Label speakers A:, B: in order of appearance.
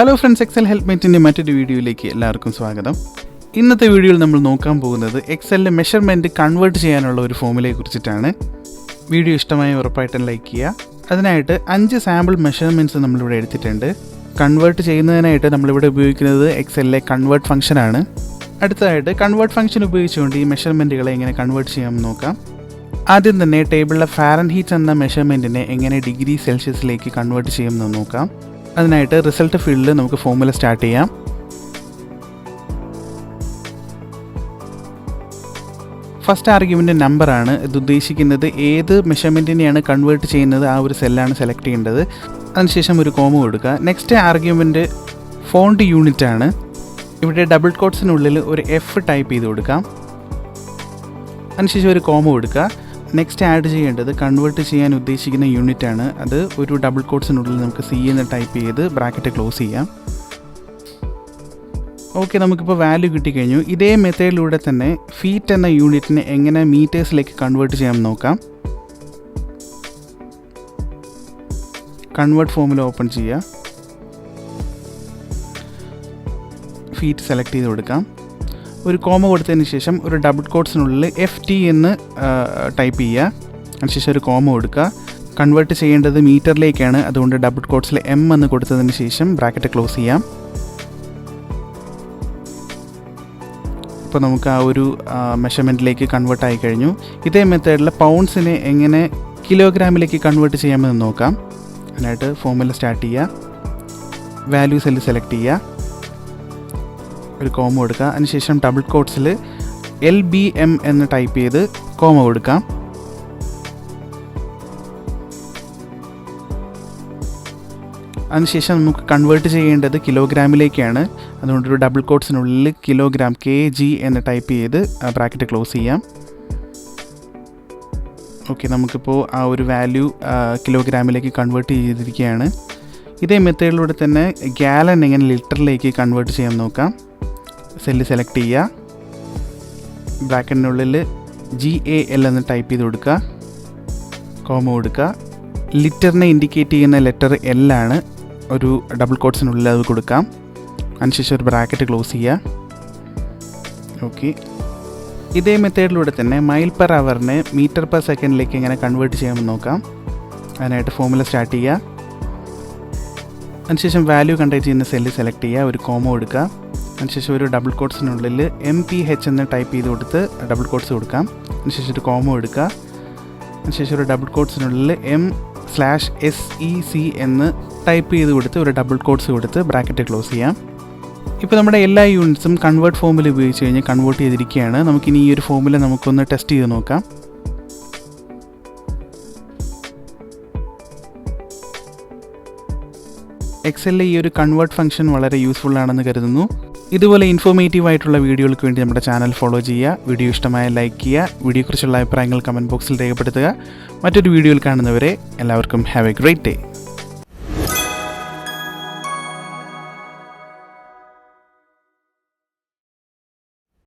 A: Hello friends, Excel ഹെൽപ്മേറ്റിൻ്റെ മറ്റൊരു വീഡിയോയിലേക്ക് എല്ലാവർക്കും സ്വാഗതം. ഇന്നത്തെ വീഡിയോയിൽ നമ്മൾ നോക്കാൻ പോകുന്നത് എക്സലിലെ മെഷർമെൻറ്റ് കൺവേർട്ട് ചെയ്യാനുള്ള ഒരു ഫോമുലയെ കുറിച്ചിട്ടാണ്. വീഡിയോ ഇഷ്ടമായി ഉറപ്പായിട്ടും ലൈക്ക് ചെയ്യുക. അതിനായിട്ട് 5 സാമ്പിൾ മെഷർമെൻറ്റ്സ് നമ്മളിവിടെ എടുത്തിട്ടുണ്ട്. കൺവേർട്ട് ചെയ്യുന്നതിനായിട്ട് നമ്മളിവിടെ ഉപയോഗിക്കുന്നത് എക്സലിലെ കൺവേർട്ട് ഫംഗ്ഷനാണ്. അടുത്തതായിട്ട് കൺവേർട്ട് ഫംഗ്ഷൻ ഉപയോഗിച്ചുകൊണ്ട് ഈ മെഷർമെൻറ്റുകളെ എങ്ങനെ കൺവേർട്ട് ചെയ്യാമെന്ന് നോക്കാം. ആദ്യം തന്നെ ടേബിളിലെ ഫാരൻഹീറ്റ് എന്ന മെഷർമെൻറ്റിനെ എങ്ങനെ ഡിഗ്രി സെൽഷ്യസിലേക്ക് കൺവേർട്ട് ചെയ്യുമെന്ന് നോക്കാം. അതിനായിട്ട് റിസൾട്ട് ഫീൽഡിൽ നമുക്ക് ഫോമുല സ്റ്റാർട്ട് ചെയ്യാം. ഫസ്റ്റ് ആർഗ്യുമെൻ്റ് നമ്പറാണ്. ഇത് ഉദ്ദേശിക്കുന്നത് ഏത് മെഷർമെൻറ്റിനെയാണ് കൺവേർട്ട് ചെയ്യുന്നത് ആ ഒരു സെല്ലാണ് സെലക്ട് ചെയ്യേണ്ടത്. അതിനുശേഷം ഒരു കോമ കൊടുക്കുക. നെക്സ്റ്റ് ആർഗ്യുമെൻറ്റ് ഫോണ്ട് യൂണിറ്റ് ആണ്. ഇവിടെ ഡബിൾ കോട്ട്സിനുള്ളിൽ ഒരു എഫ് ടൈപ്പ് ചെയ്ത് കൊടുക്കാം. അതിനുശേഷം ഒരു കോമ കൊടുക്കുക. നെക്സ്റ്റ് ആഡ് ചെയ്യേണ്ടത് കൺവേർട്ട് ചെയ്യാൻ ഉദ്ദേശിക്കുന്ന യൂണിറ്റ് ആണ്. അത് ഒരു ഡബിൾ കോട്ട്സിനുള്ളിൽ നമുക്ക് സി എന്ന് ടൈപ്പ് ചെയ്ത് ബ്രാക്കറ്റ് ക്ലോസ് ചെയ്യാം. ഓക്കെ, നമുക്കിപ്പോൾ വാല്യൂ കിട്ടിക്കഴിഞ്ഞു. ഇതേ മെത്തേഡിലൂടെ തന്നെ ഫീറ്റ് എന്ന യൂണിറ്റിനെ എങ്ങനെ മീറ്റേഴ്സിലേക്ക് കൺവേർട്ട് ചെയ്യാമെന്ന് നോക്കാം. കൺവേർട്ട് ഫോമുല ഓപ്പൺ ചെയ്യുക. ഫീറ്റ് സെലക്ട് ചെയ്ത് കൊടുക്കാം. ഒരു കോമ കൊടുത്തതിന് ശേഷം ഒരു ഡബിൾ കോട്ട്സിനുള്ളിൽ FT എന്ന് ടൈപ്പ് ചെയ്യുക. അതിനുശേഷം ഒരു കോമ കൊടുക്കുക. കൺവേർട്ട് ചെയ്യേണ്ടത് മീറ്ററിലേക്കാണ്, അതുകൊണ്ട് ഡബിൾ കോട്ട്സിൽ M എന്ന് കൊടുത്തതിന് ശേഷം ബ്രാക്കറ്റ് ക്ലോസ് ചെയ്യാം. ഇപ്പോൾ നമുക്ക് ആ ഒരു മെഷർമെൻറ്റിലേക്ക് കൺവേർട്ട് ആയി കഴിഞ്ഞു. ഇതേ മെത്തേഡിൽ പൗണ്ട്സിനെ എങ്ങനെ കിലോഗ്രാമിലേക്ക് കൺവേർട്ട് ചെയ്യാമെന്ന് നോക്കാം. അതിനായിട്ട് ഫോമുല സ്റ്റാർട്ട് ചെയ്യുക. വാല്യൂ സെല്ല് സെലക്ട് ചെയ്യുക. ഒരു കോമ കൊടുക്കുക. അതിനുശേഷം ഡബിൾ കോട്ട്സിൽ LBM എന്ന് ടൈപ്പ് ചെയ്ത് കോമ കൊടുക്കാം. അതിനുശേഷം നമുക്ക് കൺവേർട്ട് ചെയ്യേണ്ടത് കിലോഗ്രാമിലേക്കാണ്, അതുകൊണ്ട് ഒരു ഡബിൾ കോട്ട്സിനുള്ളിൽ കിലോഗ്രാം KG എന്ന് ടൈപ്പ് ചെയ്ത് ബ്രാക്കറ്റ് ക്ലോസ് ചെയ്യാം. ഓക്കെ, നമുക്കിപ്പോൾ ആ ഒരു വാല്യൂ കിലോഗ്രാമിലേക്ക് കൺവേർട്ട് ചെയ്തിരിക്കുകയാണ്. ഇതേ മെത്തേഡിലൂടെ തന്നെ ഗാലൻ എങ്ങനെ ലിറ്ററിലേക്ക് കൺവേർട്ട് ചെയ്യാൻ നോക്കാം. സെല്ല് സെലക്ട് ചെയ്യുക. ബ്രാക്കറ്റിനുള്ളിൽ GAL എന്ന് ടൈപ്പ് ചെയ്ത് കൊടുക്കുക. കോമ കൊടുക്കുക. ലിറ്ററിനെ ഇൻഡിക്കേറ്റ് ചെയ്യുന്ന ലെറ്റർ L ആണ്. ഒരു ഡബിൾ കോട്ട്സിനുള്ളിൽ അത് കൊടുക്കാം. അതിനുശേഷം ഒരു ബ്രാക്കറ്റ് ക്ലോസ് ചെയ്യുക. ഓക്കെ, ഇതേ മെത്തേഡിലൂടെ തന്നെ മൈൽ പെർ അവറിനെ മീറ്റർ പെർ സെക്കൻഡിലേക്ക് എങ്ങനെ കൺവേർട്ട് ചെയ്യാമെന്ന് നോക്കാം. അതിനായിട്ട് ഫോമുല സ്റ്റാർട്ട് ചെയ്യുക. അതിനുശേഷം വാല്യൂ കണ്ടെയ്ൻ ചെയ്യുന്ന സെല്ല് സെലക്ട് ചെയ്യുക. ഒരു കോമ കൊടുക്കുക. അതിനുശേഷം ഒരു ഡബിൾ കോട്ട്സിനുള്ളിൽ MPH എന്ന് ടൈപ്പ് ചെയ്ത് കൊടുത്ത് ഡബിൾ കോട്ട്സ് കൊടുക്കാം. അതിനുശേഷം ഒരു കോമ എടുക്കുക. അതിനുശേഷം ഒരു ഡബിൾ കോട്ട്സിനുള്ളിൽ M/SEC എന്ന് ടൈപ്പ് ചെയ്ത് കൊടുത്ത് ഒരു ഡബിൾ കോട്ട്സ് കൊടുത്ത് ബ്രാക്കറ്റ് ക്ലോസ് ചെയ്യാം. ഇപ്പോൾ നമ്മുടെ എല്ലാ യൂണിറ്റ്സും കൺവേർട്ട് ഫോമുല ഉപയോഗിച്ച് കഴിഞ്ഞ് കൺവേർട്ട് ചെയ്തിരിക്കുകയാണ്. നമുക്കിനി ഈ ഒരു ഫോമുല നമുക്കൊന്ന് ടെസ്റ്റ് ചെയ്ത് നോക്കാം. എക്സലിലെ ഈ ഒരു കൺവേർട്ട് ഫംഗ്ഷൻ വളരെ യൂസ്ഫുൾ ആണെന്ന് കരുതുന്നു. ഇതുപോലെ ഇൻഫോർമേറ്റീവ് ആയിട്ടുള്ള വീഡിയോകൾക്ക് വേണ്ടി നമ്മുടെ ചാനൽ ഫോളോ ചെയ്യുക. വീഡിയോ ഇഷ്ടമായ ലൈക്ക് ചെയ്യുക. വീഡിയോയെക്കുറിച്ചുള്ള അഭിപ്രായങ്ങൾ കമൻറ്റ് ബോക്സിൽ രേഖപ്പെടുത്തുക. മറ്റൊരു വീഡിയോയിൽ കാണുന്നവരെ എല്ലാവർക്കും ഹാവ് എ ഗ്രേറ്റ് ഡേ.